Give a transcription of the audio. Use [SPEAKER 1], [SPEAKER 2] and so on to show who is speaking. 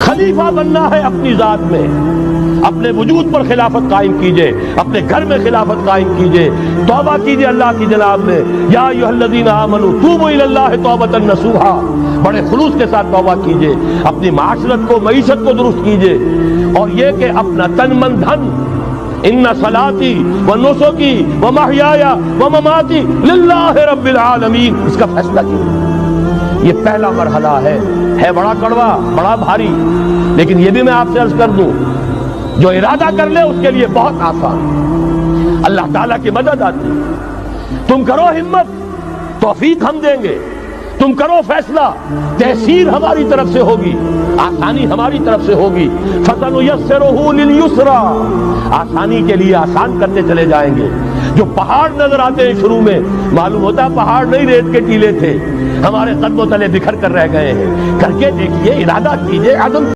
[SPEAKER 1] خلیفہ بننا ہے اپنی ذات میں، اپنے وجود پر خلافت قائم کیجئے، اپنے گھر میں خلافت قائم کیجئے، توبہ کیجئے اللہ کی جناب میں، یا ایھا الذین آمنوا توبوا الی اللہ توبۃ نصوحا، بڑے خلوص کے ساتھ توبہ کیجئے، اپنی معاشرت کو، معیشت کو درست کیجئے، اور یہ کہ اپنا تن من دھن، ان صلاتی و نسکی و محیای و مماتی للہ رب العالمین، اس کا فیصلہ کیجئے۔ یہ پہلا مرحلہ ہے بڑا کڑوا، بڑا بھاری، لیکن یہ بھی میں آپ سے عرض کر دوں، جو ارادہ کر لے اس کے لیے بہت آسان، اللہ تعالیٰ کی مدد آتی ہے۔ تم کرو ہمت، توفیق ہم دیں گے، تم کرو فیصلہ، تحصیل ہماری طرف سے ہوگی، آسانی ہماری طرف سے ہوگی۔ فَسَنُيَسِّرُهُ لِلْيُسْرَىٰ، آسانی کے لیے آسان کرتے چلے جائیں گے۔ جو پہاڑ نظر آتے ہیں شروع میں، معلوم ہوتا پہاڑ نہیں، ریت کے ٹیلے تھے، ہمارے قدموں تلے بکھر کر رہ گئے ہیں۔ کر کے دیکھیے، ارادہ کیجیے، عزم